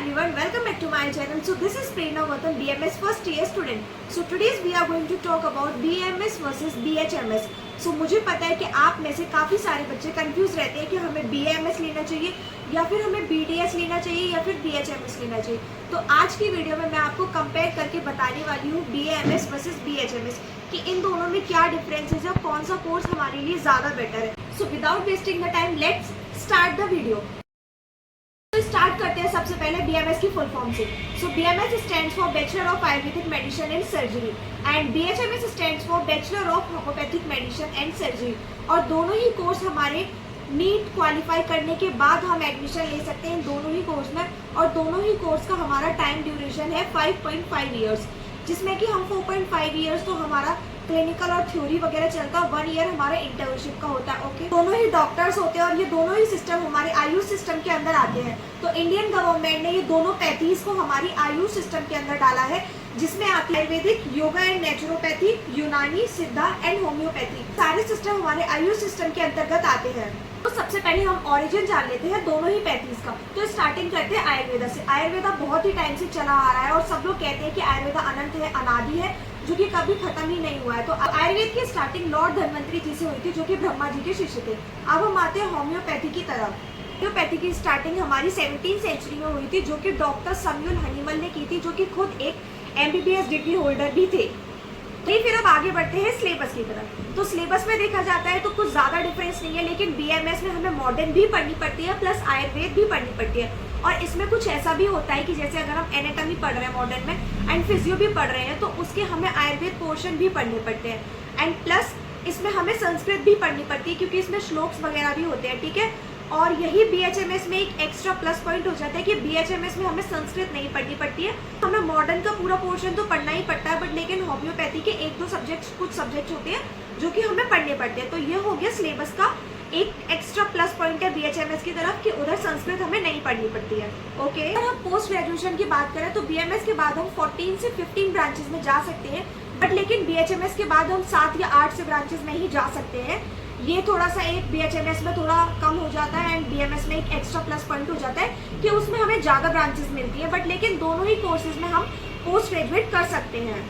everyone, welcome back to my channel. So this is Prerna Vatan, BMS first year student. So today's we are going to talk about BMS versus BHMS. So मुझे पता है कि आप में से काफ़ी सारे बच्चे कंफ्यूज रहते हैं कि हमें BMS लेना चाहिए या फिर हमें BDS लेना चाहिए या फिर BHMS लेना चाहिए. तो आज की वीडियो में मैं आपको कंपेयर करके बताने वाली हूँ BMS वर्सेस BHMS कि इन दोनों में क्या डिफरेंसेस है और कौन सा कोर्स हमारे लिए ज़्यादा बेटर है. So without wasting the time let's start the video. तो स्टार्ट करते हैं सबसे पहले BMS की फुल फॉर्म से. सो BMS stands for bachelor of Ayurvedic medicine and surgery and BHMS stands for bachelor of homeopathic medicine and surgery. और दोनों ही course हमारे नीट क्वालिफाई करने के बाद हम एडमिशन ले सकते हैं इन दोनों ही कोर्स में. और दोनों ही कोर्स का हमारा टाइम ड्यूरेशन है 5.5 ईयर्स, जिसमें कि हम 4.5 ईयर्स तो हमारा क्लिनिकल और थ्योरी वगैरह चलता है, 1 ईयर हमारा इंटर्नशिप का होता है. ओके, दोनों ही डॉक्टर्स होते हैं और ये दोनों ही सिस्टम हमारे आयुष सिस्टम के अंदर आते हैं. तो इंडियन गवर्नमेंट ने ये दोनों पैथीज को हमारी आयुष सिस्टम के अंदर डाला है, जिसमें आती है आयुर्वेदिक, योगा एंड नेचुरोपैथी, यूनानी, सिद्धा एंड होम्योपैथी. सारे सिस्टम हमारे आयुष सिस्टम के अंतर्गत आते हैं. तो सबसे पहले हम ओरिजिन जान लेते हैं दोनों ही पैथीज का. तो स्टार्टिंग करते हैं आयुर्वेदा से. आयुर्वेदा बहुत ही टाइम से चला आ रहा है और सब लोग कहते हैं कि आयुर्वेदा अनंत है, अनादि है, जो कि कभी खत्म ही नहीं हुआ है. तो आयुर्वेद की स्टार्टिंग लॉर्ड धन्वंतरी जी से हुई थी, जो कि ब्रह्मा जी के शिष्य थे. अब हम आते हैं होम्योपैथी की तरफ. होम्योपैथी की स्टार्टिंग हमारी 17वीं सेंचुरी में हुई थी, जो कि डॉक्टर सैमुअल हनीमल ने की थी, जो कि खुद एक MBBS डिग्री होल्डर भी थे. फिर अब आगे बढ़ते हैं सिलेबस की तरफ. तो सिलेबस में देखा जाता है तो कुछ ज्यादा डिफरेंस नहीं है, लेकिन BMS में हमें मॉडर्न भी पढ़नी पड़ती है प्लस आयुर्वेद भी पढ़नी पड़ती है. और इसमें कुछ ऐसा भी होता है कि जैसे अगर हम एनाटॉमी पढ़ रहे हैं मॉडर्न में एंड फिजियो भी पढ़ रहे हैं, तो उसके हमें आयुर्वेद पोर्शन भी पढ़ने पड़ते हैं. एंड प्लस इसमें हमें संस्कृत भी पढ़नी पड़ती है, क्योंकि इसमें श्लोक्स वगैरह भी होते हैं. ठीक है. और यही BHMS में एक एक्स्ट्रा प्लस पॉइंट हो जाता है कि BHMS में हमें संस्कृत नहीं पढ़नी पड़ती है. हमें मॉडर्न का पूरा पोर्शन तो पढ़ना ही पड़ता है, बट लेकिन होम्योपैथी के 1-2 सब्जेक्ट्स, कुछ सब्जेक्ट्स होते हैं जो कि हमें पढ़ने पड़ते हैं. तो ये हो गया सिलेबस का एक एक्स्ट्रा प्लस पॉइंट है BHMS की तरफ कि उधर संस्कृत हमें नहीं पढ़नी पड़ती है. ओके, अगर हम पोस्ट ग्रेजुएशन की बात करें तो BMS के बाद हम 14 से 15 ब्रांचेस में जा सकते हैं, बट लेकिन BHMS के बाद हम 7 या 8 से ब्रांचेस में ही जा सकते हैं. ये थोड़ा सा एक BHMS में थोड़ा कम हो जाता है एंड BMS में एक एक्स्ट्रा प्लस पॉइंट हो जाता है कि उसमें हमें ज़्यादा ब्रांचेस मिलती है, बट लेकिन दोनों ही कोर्सेज में हम पोस्ट ग्रेजुएट कर सकते हैं.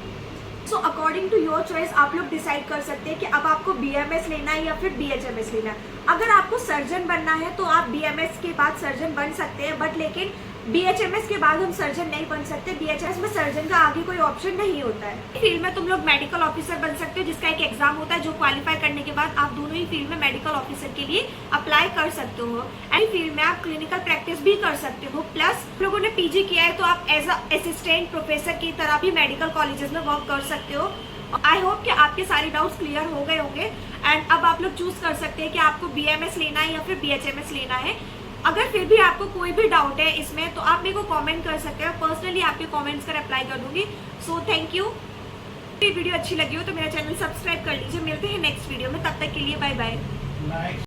So according to your choice आप लोग डिसाइड कर सकते हैं कि अब आपको BMS लेना है या फिर BHMS लेना है. अगर आपको सर्जन बनना है तो आप BMS के बाद सर्जन बन सकते हैं, बट लेकिन BHMS के बाद हम सर्जन नहीं बन सकते. BHMS में सर्जन का आगे कोई ऑप्शन नहीं होता है. फील्ड में तुम लोग मेडिकल ऑफिसर बन सकते हो, जिसका एक एग्जाम होता है, जो क्वालिफाई करने के बाद आप दोनों ही फील्ड में मेडिकल ऑफिसर के लिए अप्लाई कर सकते हो. एंड फील्ड में आप क्लिनिकल प्रैक्टिस भी कर सकते हो. प्लस लोगों ने PG किया है तो आप एज असिस्टेंट प्रोफेसर की तरह भी मेडिकल कॉलेजेस में वर्क कर सकते हो. आई होप कि आपके सारे डाउट्स क्लियर हो गए होंगे एंड अब आप लोग चूज कर सकते हैं कि आपको BMS लेना है या फिर BHMS लेना है. अगर फिर भी आपको कोई भी डाउट है इसमें तो आप मेरे को कमेंट कर सकते हैं. पर्सनली आपके कमेंट्स का रिप्लाई कर दूंगी. So thank you. वीडियो अच्छी लगी हो तो मेरा चैनल सब्सक्राइब कर लीजिए. मिलते हैं नेक्स्ट वीडियो में, तब तक के लिए बाय बाय.